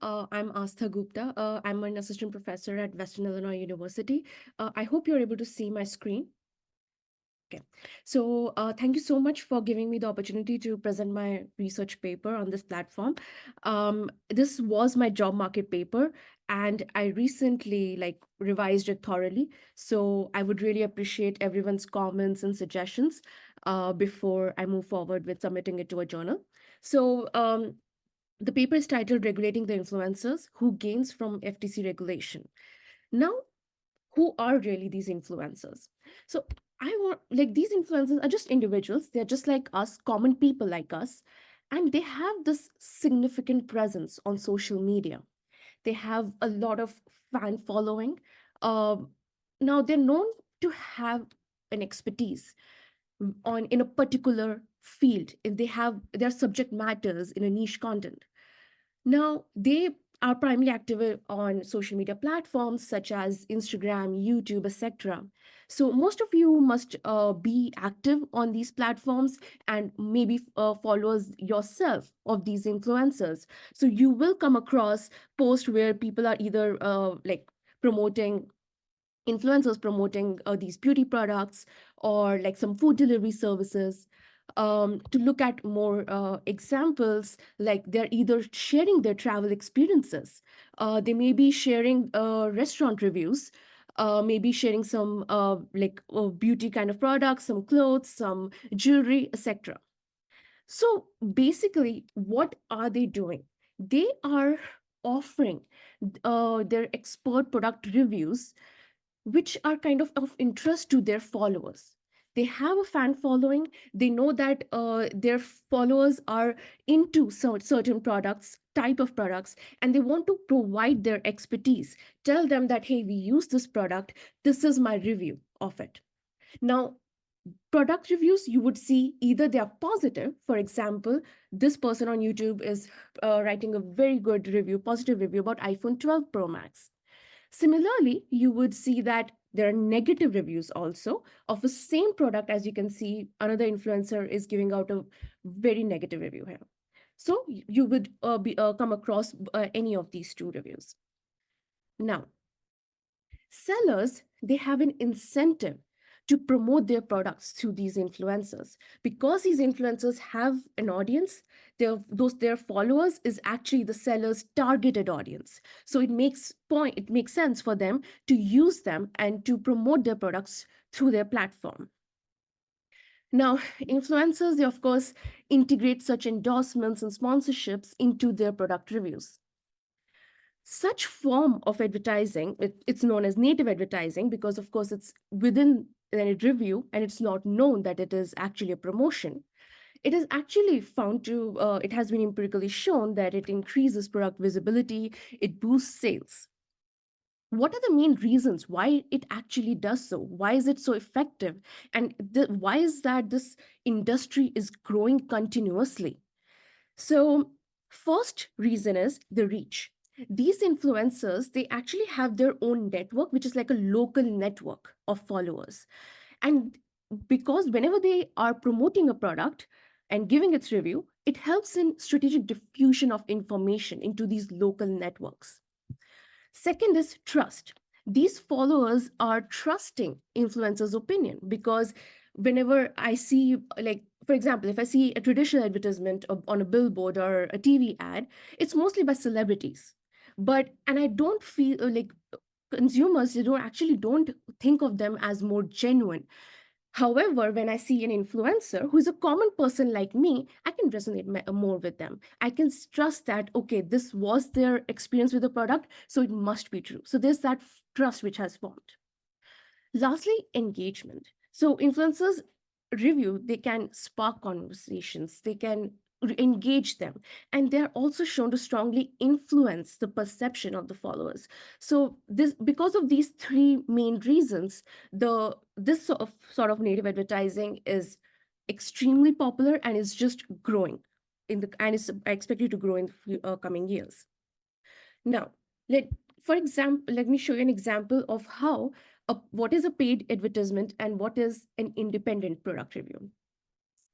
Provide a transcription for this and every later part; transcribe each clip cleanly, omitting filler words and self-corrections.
I'm Aastha Gupta. I'm an assistant professor at Western Illinois University. I hope you're able to see my screen. Okay. Thank you so much for giving me the opportunity to present my research paper on this platform. This was my job market paper, and I recently revised it thoroughly. So I would really appreciate everyone's comments and suggestions before I move forward with submitting it to a journal. So the paper is titled Regulating the Influencers Who Gains from FTC Regulation. Now, who are really these influencers? So, I want these influencers are just individuals, they're just like us, common people like us, and they have this significant presence on social media. They have a lot of fan following. Um, Now, they're known to have an expertise on in a particular field, and they have their subject matters in a niche content. Now, they are primarily active on social media platforms such as Instagram, YouTube, etc. So, most of you must be active on these platforms and maybe followers yourself of these influencers. So, you will come across posts where people are either promoting influencers promoting these beauty products or like some food delivery services. To look at more examples, like they're either sharing their travel experiences, they may be sharing restaurant reviews, maybe sharing some beauty kind of products, some clothes, some jewelry, etc. So basically, what are they doing? They are offering their expert product reviews which are kind of interest to their followers. They have a fan following. They know that their followers are into certain products, type of products, and they want to provide their expertise. Tell them that, hey, we use this product. This is my review of it. Now, product reviews, you would see either they are positive. For example, this person on YouTube is writing a very good review, positive review about iPhone 12 Pro Max. Similarly, you would see that there are negative reviews also of the same product. As you can see, another influencer is giving out a very negative review here. So you would come across any of these two reviews. Now, sellers, they have an incentive to promote their products through these influencers because these influencers have an audience. Their followers is actually the seller's targeted audience, so it makes sense for them to use them and to promote their products through their platform. Now, influencers, they of course integrate such endorsements and sponsorships into their product reviews. Such form of advertising, it's known as native advertising because of course it's within a review and it's not known that it is actually a promotion. It is actually found to it has been empirically shown that it increases product visibility, it boosts sales. What are the main reasons why it actually does so? Why is it so effective? And why is that this industry is growing continuously? So, first reason is the reach. These influencers, they actually have their own network, which is like a local network of followers. And because whenever they are promoting a product and giving its review, it helps in strategic diffusion of information into these local networks. Second is trust. These followers are trusting influencers' opinion because whenever I see, like, for example, if I see a traditional advertisement on a billboard or a TV ad, it's mostly by celebrities. And I don't feel like consumers, they don't think of them as more genuine. However, when I see an influencer who is a common person like me, I can resonate more with them. I can trust that, okay, this was their experience with the product, so it must be true. So there's that trust which has formed. Lastly, engagement. So influencers review, they can spark conversations, they can engage them, and they're also shown to strongly influence the perception of the followers. So this, because of these three main reasons, this sort of native advertising is extremely popular and is just growing and is expected to grow in the coming years. Now, for example, let me show you an example of how what is a paid advertisement and what is an independent product review.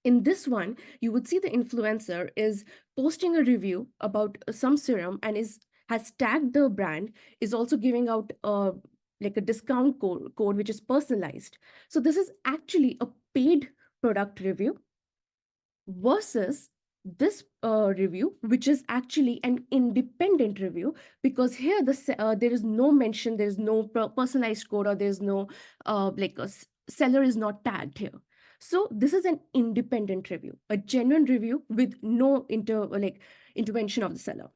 In this one, you would see the influencer is posting a review about some serum and is has tagged the brand, is also giving out like a discount code which is personalized. So this is actually a paid product review versus this review, which is actually an independent review, because here there is no mention, there is no personalized code, or there is no seller is not tagged here. So this is an independent review, a genuine review with no intervention of the seller.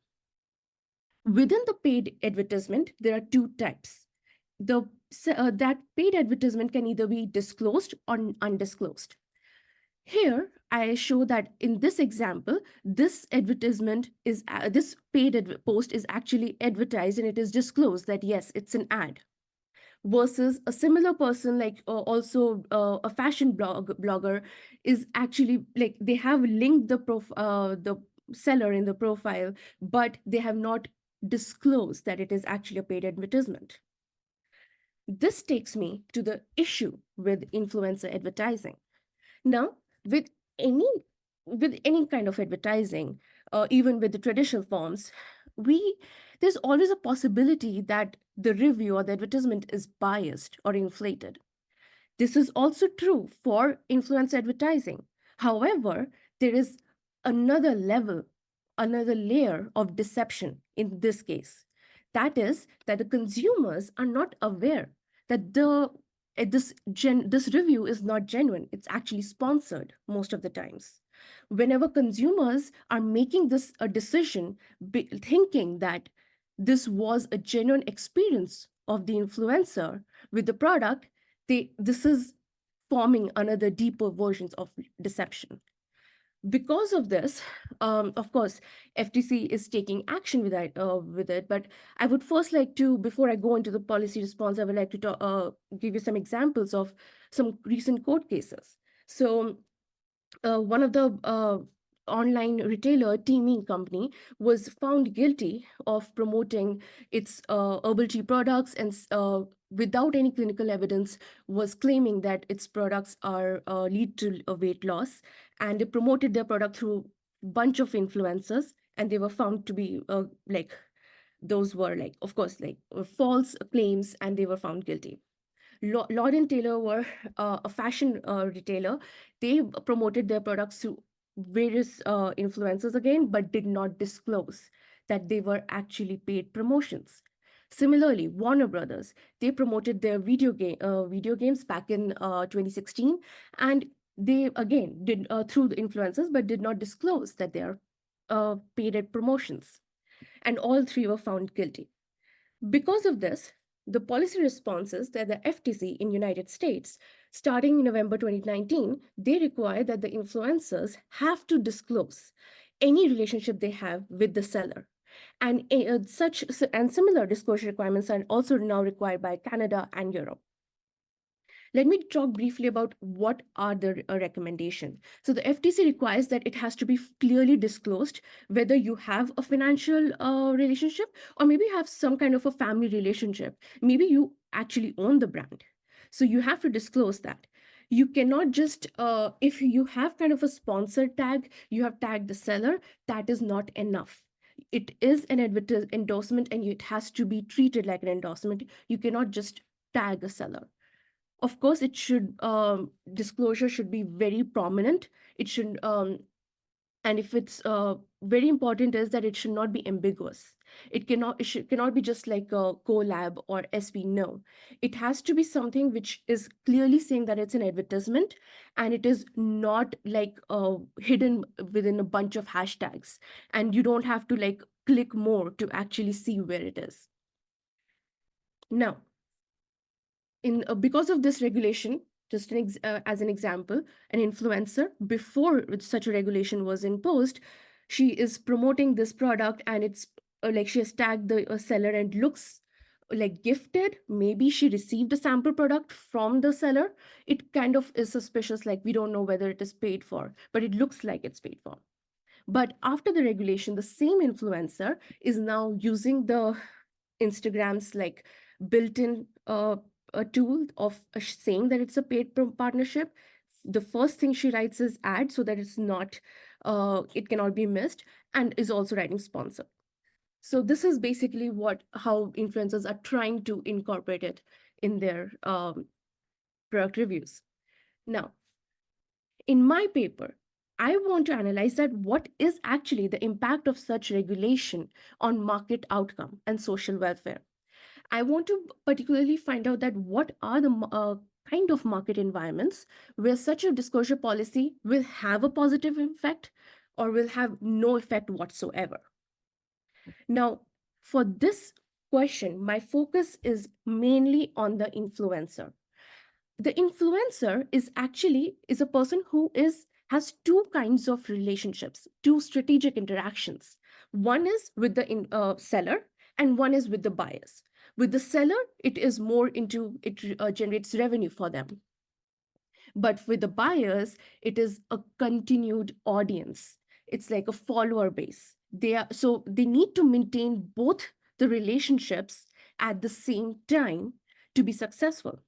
Within the paid advertisement, there are two types. That paid advertisement can either be disclosed or undisclosed. Here, I show that in this example, this advertisement is this post is actually advertised, and it is disclosed that yes, it's an ad. Versus a similar person, like also a fashion blogger, is actually like they have linked the seller in the profile, but they have not disclosed that it is actually a paid advertisement. This takes me to the issue with influencer advertising. Now, with any with any kind of advertising, even with the traditional forms, we there's always a possibility that the review or the advertisement is biased or inflated. This is also true for influence advertising. However, there is another level, another layer of deception in this case. That is that the consumers are not aware that this review is not genuine. It's actually sponsored most of the times. Whenever consumers are making this a decision, thinking that this was a genuine experience of the influencer with the product, this is forming another deeper versions of deception. Because of this, of course, FTC is taking action with it. But I would first like to, before I go into the policy response, I would like to give you some examples of some recent court cases. So one of the online retailer, Teaming Company, was found guilty of promoting its herbal tea products, and without any clinical evidence, was claiming that its products are lead to a weight loss, and they promoted their product through bunch of influencers, and they were found to be those were like, of course, false claims, and they were found guilty. Lord and Taylor were a fashion retailer. They promoted their products to various influencers again, but did not disclose that they were actually paid promotions. Similarly, Warner Brothers, they promoted their video games back in 2016, and they again did through the influencers, but did not disclose that they are paid at promotions. And all three were found guilty. Because of this, the policy responses that the FTC in United States, starting in November 2019, they require that the influencers have to disclose any relationship they have with the seller. And similar disclosure requirements are also now required by Canada and Europe. Let me talk briefly about what are the recommendation. So the FTC requires that it has to be clearly disclosed whether you have a financial relationship, or maybe you have some kind of a family relationship. Maybe you actually own the brand. So you have to disclose that. You cannot just, if you have kind of a sponsor tag, you have tagged the seller, that is not enough. It is an endorsement, and it has to be treated like an endorsement. You cannot just tag a seller. Of course, it should disclosure should be very prominent. It should and if it's very important is that it should not be ambiguous. Cannot be just like a collab or sp. No, it has to be something which is clearly saying that it's an advertisement, and it is not like hidden within a bunch of hashtags, and you don't have to like click more to actually see where it is. Now, in because of this regulation, just as an example, an influencer, before such a regulation was imposed, she is promoting this product, and it's like she has tagged the seller, and looks like gifted. Maybe she received a sample product from the seller. It kind of is suspicious, like we don't know whether it is paid for, but it looks like it's paid for. But after the regulation, the same influencer is now using the Instagram's like built-in a tool of saying that it's a paid partnership. The first thing she writes is ad, so that it cannot be missed, and is also writing sponsor. So this is basically how influencers are trying to incorporate it in their product reviews. Now, in my paper, I want to analyze that what is actually the impact of such regulation on market outcome and social welfare. I want to particularly find out that what are the kind of market environments where such a disclosure policy will have a positive effect or will have no effect whatsoever. Now, for this question, my focus is mainly on the influencer. The influencer is a person who has two kinds of relationships, two strategic interactions. One is with the seller, and one is with the buyers. With the seller, it is more into it generates revenue for them, but with the buyers, it is a continued audience. It's like a follower base. They need to maintain both the relationships at the same time to be successful.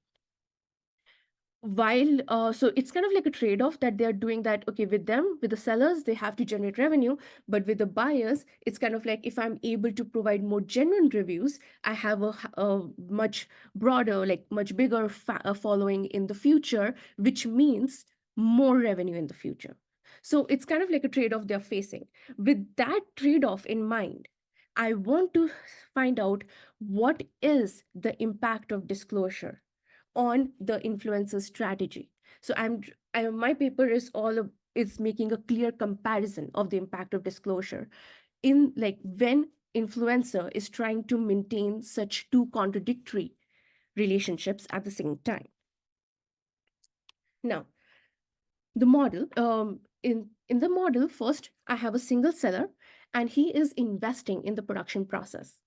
While so it's kind of like a trade-off that they're doing, that okay, with the sellers they have to generate revenue, but with the buyers it's kind of like, if I'm able to provide more genuine reviews, I have a much broader, like much bigger following in the future, which means more revenue in the future. So it's kind of like a trade-off they're facing. With that trade-off in mind, I want to find out what is the impact of disclosure on the influencer strategy. So my paper is making a clear comparison of the impact of disclosure in, like, when influencer is trying to maintain such two contradictory relationships at the same time. Now, the model in the model, first I have a single seller, and he is investing in the production process.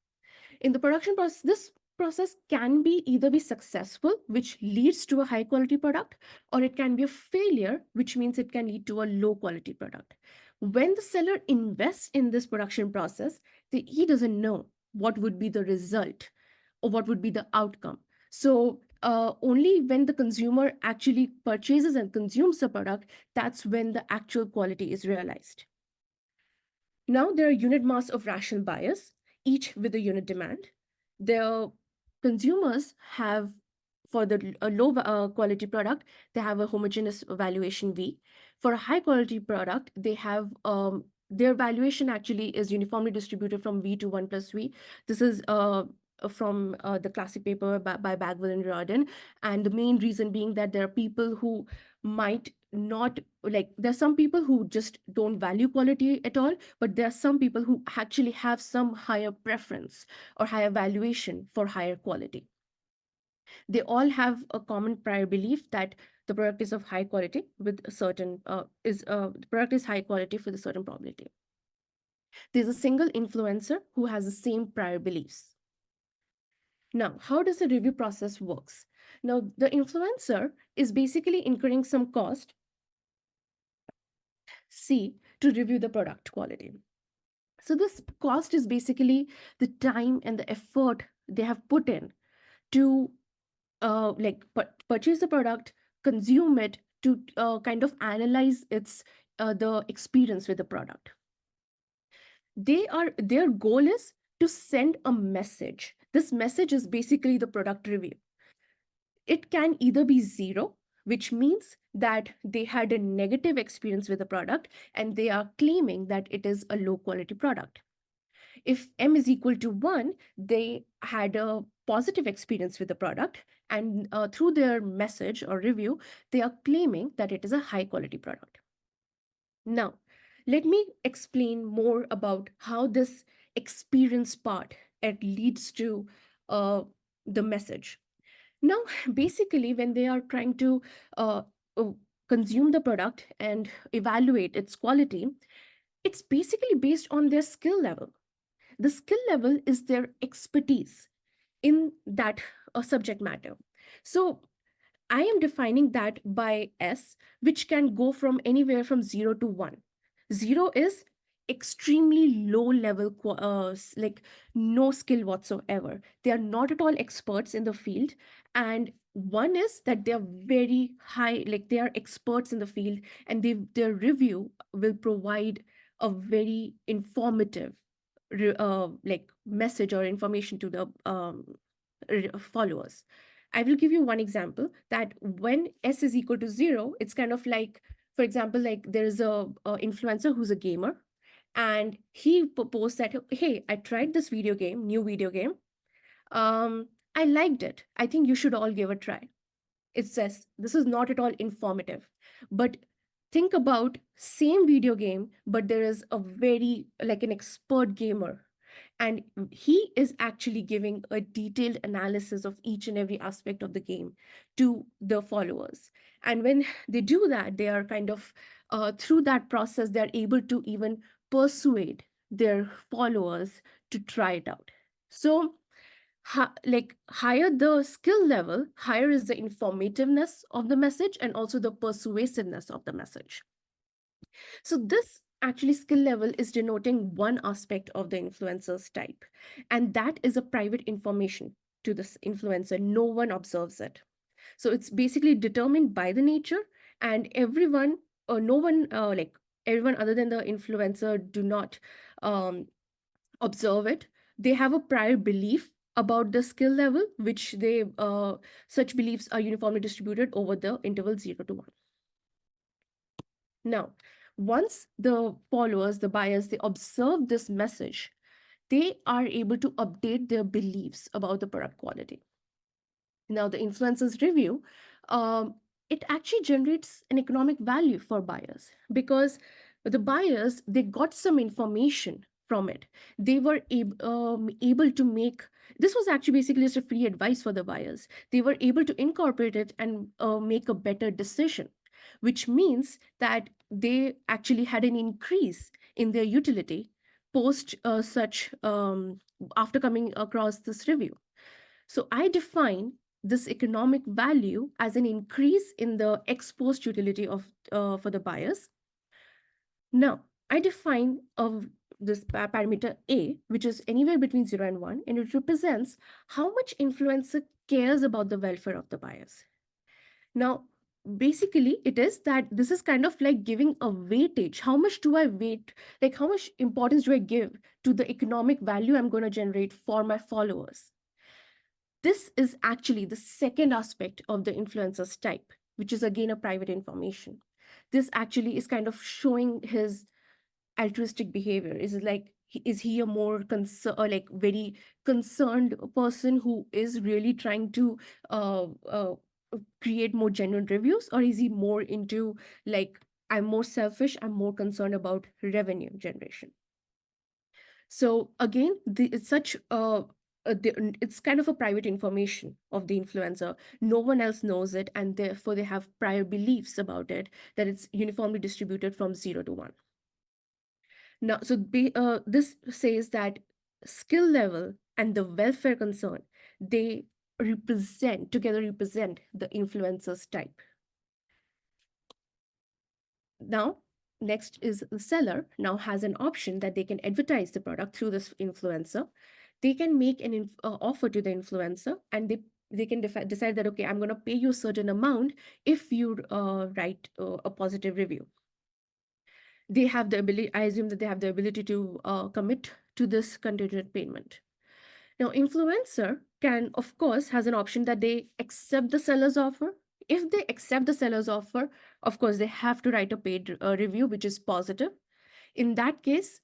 In the production process, this process can be either be successful, which leads to a high quality product, or it can be a failure, which means it can lead to a low quality product. When the seller invests in this production process, he doesn't know what would be the result or what would be the outcome. So only when the consumer actually purchases and consumes the product, that's when the actual quality is realized. Now there are unit mass of rational buyers, each with a unit demand. The consumers have, for the low quality product, they have a homogeneous valuation V. For a high quality product, they have their valuation actually is uniformly distributed from V to 1 plus V. This is from the classic paper by Bagwell and Riordan. And the main reason being that there are people who might not, like, there's some people who just don't value quality at all, but there are some people who actually have some higher preference or higher valuation for higher quality. They all have a common prior belief that the product is of high quality with a certain the product is high quality with a certain probability. There's a single influencer who has the same prior beliefs. Now, how does the review process works? Now, the influencer is basically incurring some cost, C, to review the product quality. So this cost is basically the time and the effort they have put in to purchase the product, consume it, to kind of analyze the experience with the product. Their goal is to send a message. This message is basically the product review. It can either be zero, which means that they had a negative experience with the product and they are claiming that it is a low quality product. If m is equal to 1, they had a positive experience with the product, and through their message or review, they are claiming that it is a high quality product. Now, let me explain more about how this experience part it leads to the message. Now, basically, when they are trying to uh, uh, consume the product and evaluate its quality, it's basically based on their skill level. The skill level is their expertise in that subject matter. So I am defining that by S, which can go from anywhere from 0 to 1. 0 is extremely low level, like no skill whatsoever. They are not at all experts in the field. And 1 is that they are very high, like they are experts in the field, and their review will provide a very informative like message or information to the followers. I will give you one example that when S is equal to 0, it's kind of like, for example, like there is a influencer who's a gamer, and he proposed that, hey, I tried this video game, new video game. I liked it. I think you should all give a try. It says this is not at all informative, but think about same video game, but there is a very like an expert gamer, and he is actually giving a detailed analysis of each and every aspect of the game to the followers. And when they do that, they are kind of through that process, they're able to even persuade their followers to try it out. So like higher the skill level, higher is the informativeness of the message and also the persuasiveness of the message. So this actually skill level is denoting one aspect of the influencer's type, and that is a private information to this influencer. No one observes it. So it's basically determined by the nature, and everyone or no one like everyone other than the influencer do not um, observe it. They have a prior belief about the skill level, which they such beliefs are uniformly distributed over the interval 0 to 1. Now, once the followers, the buyers, they observe this message, they are able to update their beliefs about the product quality. Now, the influencers review, um, it actually generates an economic value for buyers because the buyers, they got some information from it. They were able to make, this was actually basically just a free advice for the buyers. They were able to incorporate it and make a better decision, which means that they actually had an increase in their utility post such after coming across this review. So I define this economic value as an increase in the exposed utility of for the buyers. Now, I define of this parameter A, which is anywhere between 0 and 1, and it represents how much influencer cares about the welfare of the buyers. Now, basically, it is that this is kind of like giving a weightage. How much do I weight, like how much importance do I give to the economic value I'm going to generate for my followers? This is actually the second aspect of the influencer's type, which is again a private information. This actually is kind of showing his altruistic behavior. Is it like is he a more like very concerned person who is really trying to uh, uh, create more genuine reviews, or is he more into like I'm more selfish, I'm more concerned about revenue generation? So again, it's such it's kind of a private information of the influencer. No one else knows it, and therefore they have prior beliefs about it that it's uniformly distributed from 0 to 1. Now, so this says that skill level and the welfare concern, they represent the influencer's type. Now, next is the seller now has an option that they can advertise the product through this influencer. They can make an offer to the influencer, and they can decide that, okay, I'm going to pay you a certain amount if you write a positive review. They have the ability, I assume that they have the ability to commit to this contingent payment. Now, influencer can, of course, has an option that they accept the seller's offer. If they accept the seller's offer, of course, they have to write a paid review, which is positive. In that case,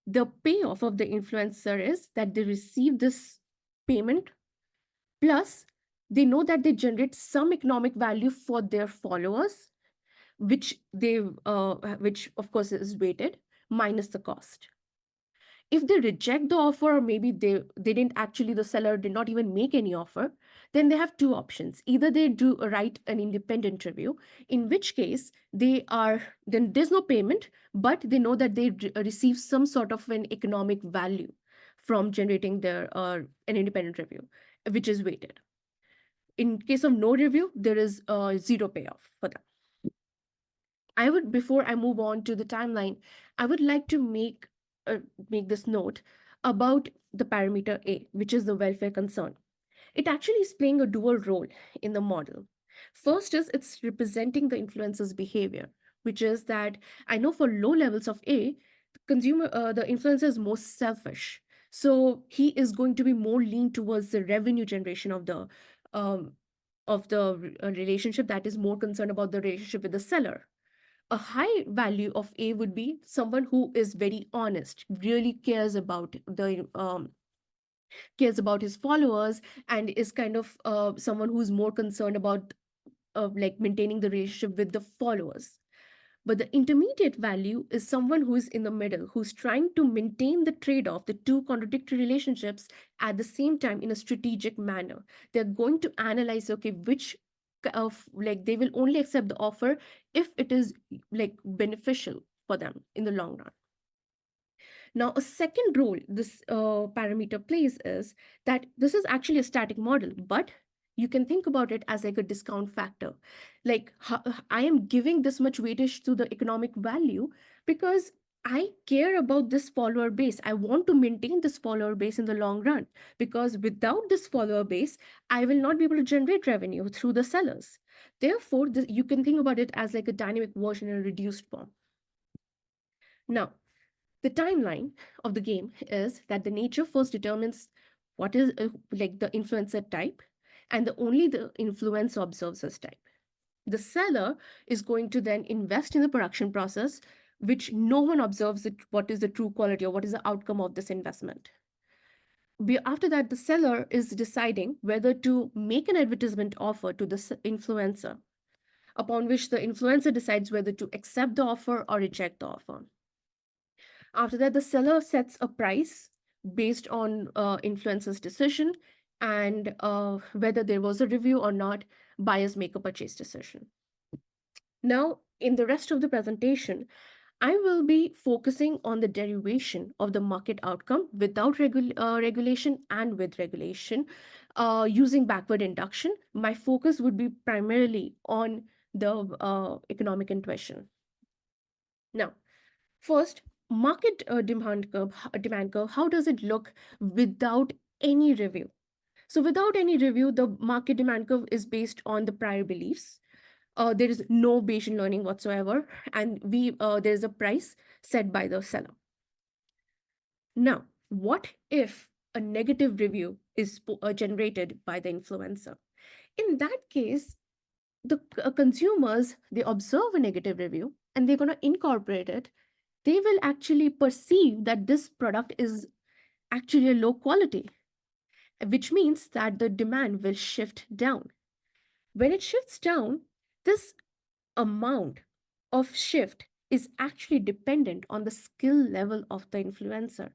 the payoff of the influencer is that they receive this payment, plus they know that they generate some economic value for their followers, which of course is weighted minus the cost. If they reject the offer, or maybe they didn't actually, the seller did not even make any offer, then they have two options. Either they do write an independent review, in which case then there's no payment, but they know that they receive some sort of an economic value from generating their an independent review, which is weighted. In case of no review, there is zero payoff for that. I would, before I move on to the timeline, I would like to make this note about the parameter A, which is the welfare concern. It actually is playing a dual role in the model. First is it's representing the influencer's behavior, which is that I know for low levels of A, the influencer is more selfish. So he is going to be more lean towards the revenue generation um, relationship, that is more concerned about the relationship with the seller. A high value of A would be someone who is very honest, really cares about his followers, and is kind of someone who's more concerned about like maintaining the relationship with the followers. But the intermediate value is someone who is in the middle, who's trying to maintain the trade off, the two contradictory relationships at the same time in a strategic manner. They're going to analyze, okay, which of like they will only accept the offer if it is like beneficial for them in the long run. Now, a second role this parameter plays is that this is actually a static model, but you can think about it as like a discount factor. Like, I am giving this much weightage to the economic value because I care about this follower base. I want to maintain this follower base in the long run, because without this follower base, I will not be able to generate revenue through the sellers. Therefore, you can think about it as like a dynamic version in a reduced form. Now, the timeline of the game is that the nature first determines what is like the influencer type, and only the influencer observes this type. The seller is going to then invest in the production process, which no one observes what is the true quality or what is the outcome of this investment. After that, the seller is deciding whether to make an advertisement offer to the influencer, upon which the influencer decides whether to accept the offer or reject the offer. After that, the seller sets a price based on influencer's decision, and whether there was a review or not, buyers make a purchase decision. Now, in the rest of the presentation, I will be focusing on the derivation of the market outcome without regulation and with regulation, using backward induction. My focus would be primarily on the economic intuition. Now, first, market demand curve, how does it look without any review? So without any review, the market demand curve is based on the prior beliefs. There is no Bayesian learning whatsoever, and there is a price set by the seller. Now, what if a negative review is generated by the influencer? In that case, the consumers, they observe a negative review and they're going to incorporate it. They will actually perceive that this product is actually a low quality, which means that the demand will shift down. When it shifts down, this amount of shift is actually dependent on the skill level of the influencer.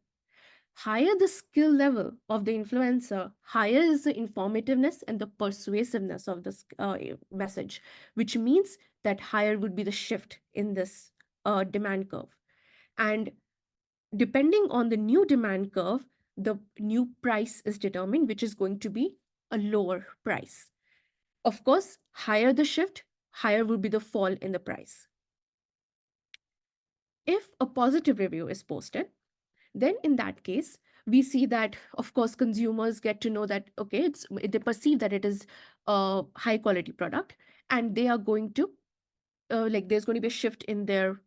Higher the skill level of the influencer, higher is the informativeness and the persuasiveness of this message, which means that higher would be the shift in this demand curve. And depending on the new demand curve, the new price is determined, which is going to be a lower price. Of course, higher the shift, higher will be the fall in the price. If a positive review is posted, then in that case, we see that, of course, consumers get to know that, okay, they perceive that it is a high quality product, and they are going to, like, there's going to be a shift in their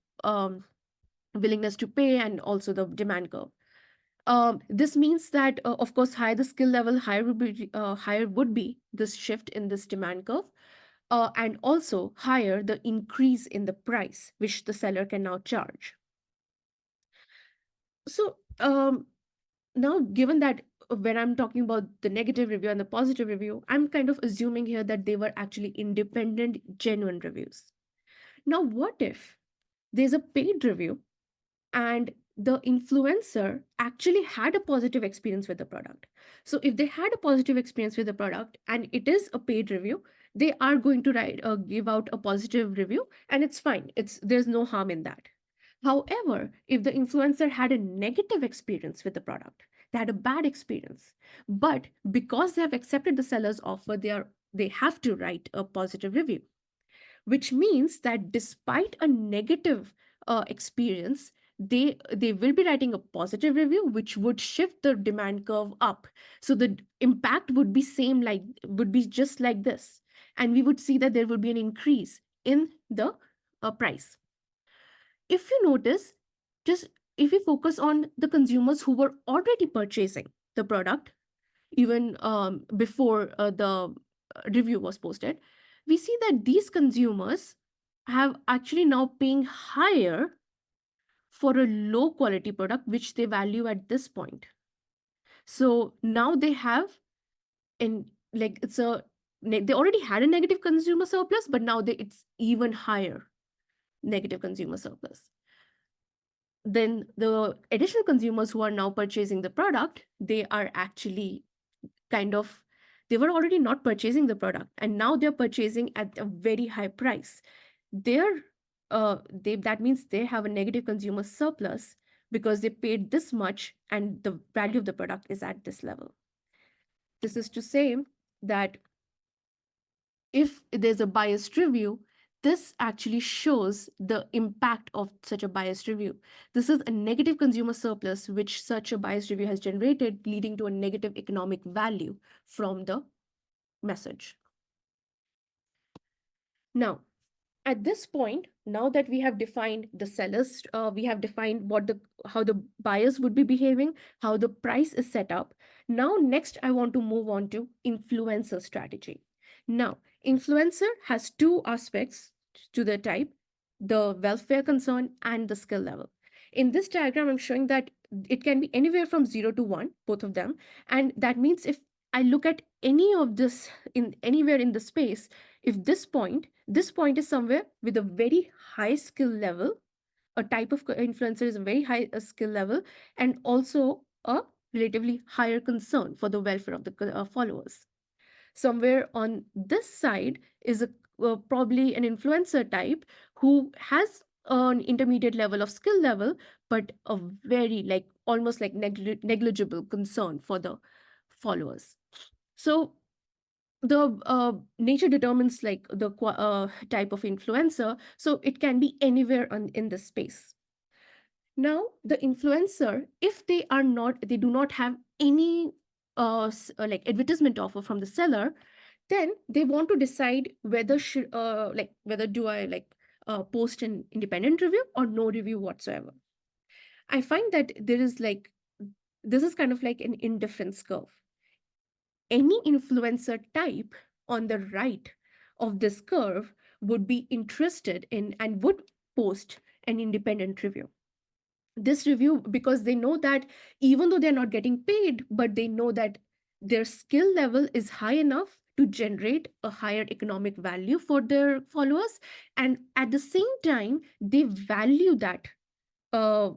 willingness to pay and also the demand curve. This means that, of course, higher the skill level, higher would be this shift in this demand curve, and also higher the increase in the price which the seller can now charge. So now, given that when I'm talking about the negative review and the positive review, I'm kind of assuming here that they were actually independent, genuine reviews. Now, what if there's a paid review and the influencer actually had a positive experience with the product? So if they had a positive experience with the product and it is a paid review, they are going to give out a positive review, and it's fine. There's no harm in that. However, if the influencer had a negative experience with the product, they had a bad experience, but because they have accepted the seller's offer, they have to write a positive review, which means that despite a negative experience, they will be writing a positive review, which would shift the demand curve up. So the impact would be just like this, and we would see that there would be an increase in the price. If you notice, just if we focus on the consumers who were already purchasing the product, even before the review was posted, we see that these consumers have actually now paying higher for a low quality product which they value at this point. So now they have, in like it's a they already had a negative consumer surplus, but now it's even higher negative consumer surplus. Then the additional consumers who are now purchasing the product, they are actually kind of, they were already not purchasing the product and now they're purchasing at a very high price. They're that means they have a negative consumer surplus because they paid this much and the value of the product is at this level. This is to say that if there's a biased review, this actually shows the impact of such a biased review. This is a negative consumer surplus which such a biased review has generated, leading to a negative economic value from the message. Now, at this point, now that we have defined the sellers, we have defined how the buyers would be behaving, how the price is set up. Now, next, I want to move on to influencer strategy. Now, influencer has two aspects to the type: the welfare concern and the skill level. In this diagram, I'm showing that it can be anywhere from 0 to 1, both of them. And that means if I look at any of this in anywhere in the space, if this point is somewhere with a very high skill level, a type of influencer is a very high skill level, and also a relatively higher concern for the welfare of the followers. Somewhere on this side is probably an influencer type who has an intermediate level of skill level, but a very like almost like negligible concern for the followers. So the nature determines like the type of influencer, so it can be anywhere in this space. Now the influencer, if they do not have any like advertisement offer from the seller, then they want to decide whether should like whether do I like post an independent review or no review whatsoever. I find that there is like, this is kind of like an indifference curve. Any influencer type on the right of this curve would be interested in and would post an independent review. This review, because they know that even though they're not getting paid, but they know that their skill level is high enough to generate a higher economic value for their followers, and at the same time they value that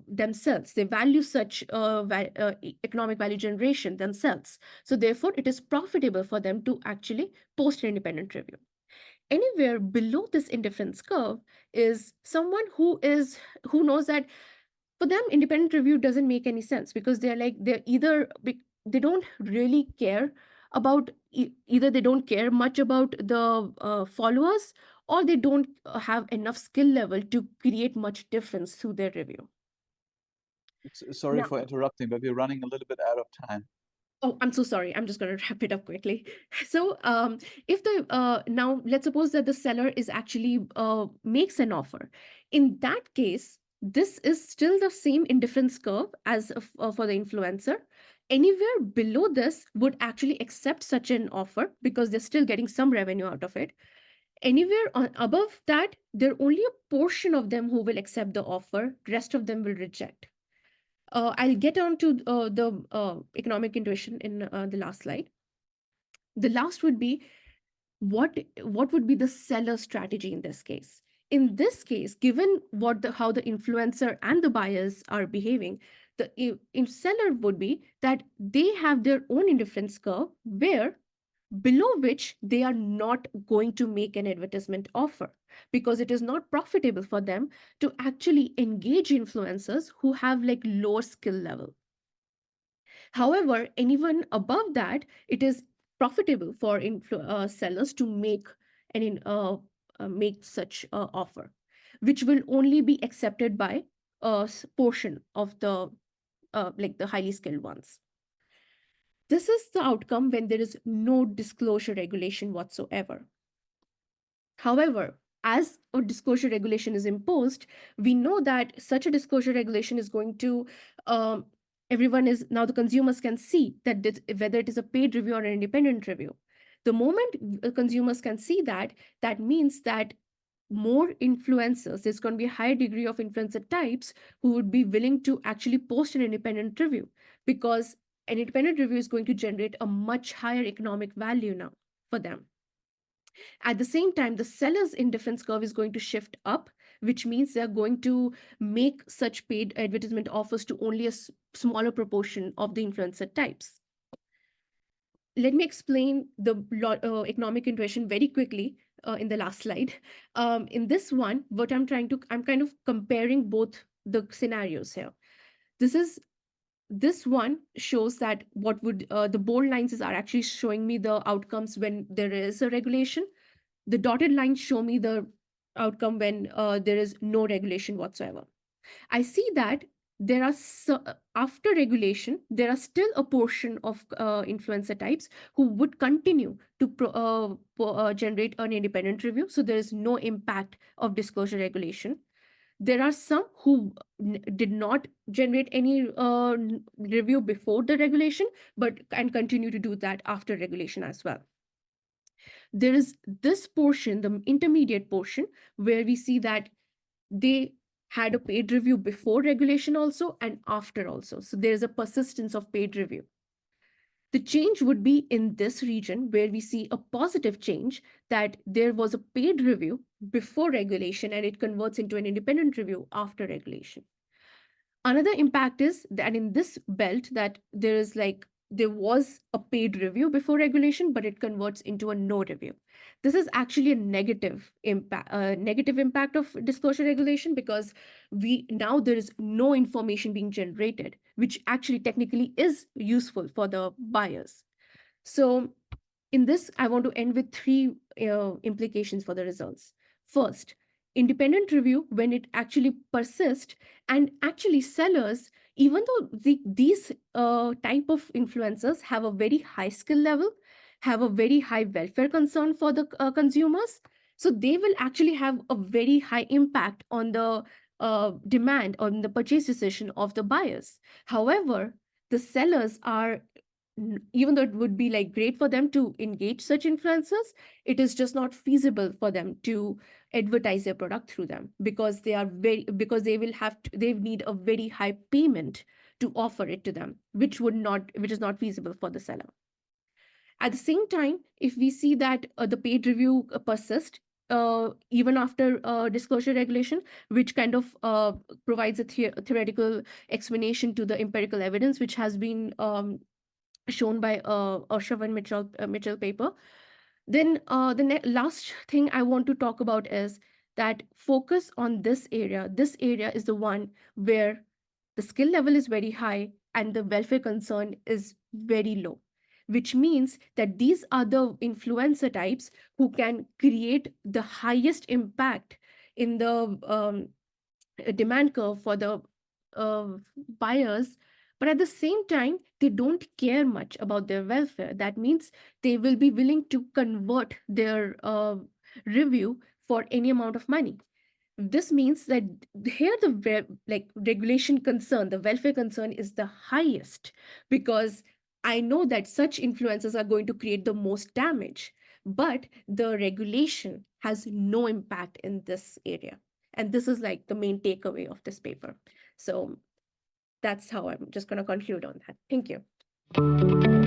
themselves. They value such economic value generation themselves. So therefore, it is profitable for them to actually post an independent review. Anywhere below this indifference curve is someone who knows that for them independent review doesn't make any sense, because they're either they don't really care about either they don't care much about the followers, or they don't have enough skill level to create much difference through their review. Sorry for interrupting, but we're running a little bit out of time. Oh, I'm so sorry. I'm just going to wrap it up quickly. So, if the now let's suppose that the seller is actually makes an offer. In that case, this is still the same indifference curve as for the influencer. Anywhere below this would actually accept such an offer because they're still getting some revenue out of it. Anywhere above that, there are only a portion of them who will accept the offer. Rest of them will reject. I'll get on to the economic intuition in the last slide. The last would be what would be the seller strategy in this case. In this case, given how the influencer and the buyers are behaving, the seller would be that they have their own indifference curve where below which they are not going to make an advertisement offer, because it is not profitable for them to actually engage influencers who have like lower skill level. However, anyone above that, it is profitable for sellers to make such offer, which will only be accepted by a portion of the like the highly skilled ones. This is the outcome when there is no disclosure regulation whatsoever. However, as a disclosure regulation is imposed, we know that such a disclosure regulation is going to, um, everyone is now, the consumers can see that whether it is a paid review or an independent review. The moment consumers can see that, that means that more influencers, there's going to be a higher degree of influencer types who would be willing to actually post an independent review, because an independent review is going to generate a much higher economic value now for them. At the same time, the seller's indifference curve is going to shift up, which means they're going to make such paid advertisement offers to only a smaller proportion of the influencer types. Let me explain the economic intuition very quickly in the last slide. In this one, what I'm kind of comparing both the scenarios here. This is this one shows that what would the bold lines are actually showing me the outcomes when there is a regulation. The dotted lines show me the outcome when there is no regulation whatsoever. I see that there are after regulation, there are still a portion of influencer types who would continue to generate an independent review. So there is no impact of disclosure regulation. There are some who did not generate any review before the regulation, but and continue to do that after regulation as well. There is this portion, the intermediate portion, where we see that they had a paid review before regulation also and after also. So there's a persistence of paid review. The change would be in this region where we see a positive change, that there was a paid review before regulation and it converts into an independent review after regulation. Another impact is that in this belt, that there was a paid review before regulation, but it converts into a no review. This is actually a negative impact of disclosure regulation, because we now there is no information being generated, which actually technically is useful for the buyers. So in this, I want to end with three implications for the results. First, independent review, when it actually persists, and actually sellers, even though these type of influencers have a very high skill level, have a very high welfare concern for the consumers, so they will actually have a very high impact on the demand, on the purchase decision of the buyers. However, the sellers are, even though it would be like great for them to engage such influencers, it is just not feasible for them to advertise their product through them, because they will have to, they need a very high payment to offer it to them, which is not feasible for the seller. At the same time, if we see that the paid review persist even after disclosure regulation, which kind of provides a theoretical explanation to the empirical evidence, which has been shown by Urshav and Mitchell paper. Then the last thing I want to talk about is that focus on this area. This area is the one where the skill level is very high and the welfare concern is very low, which means that these are the influencer types who can create the highest impact in the demand curve for the uh, buyers. But at the same time, they don't care much about their welfare. That means they will be willing to convert their review for any amount of money. This means that here the regulation concern, the welfare concern is the highest, because I know that such influences are going to create the most damage, but the regulation has no impact in this area. And this is like the main takeaway of this paper. So that's how I'm just going to conclude on that. Thank you.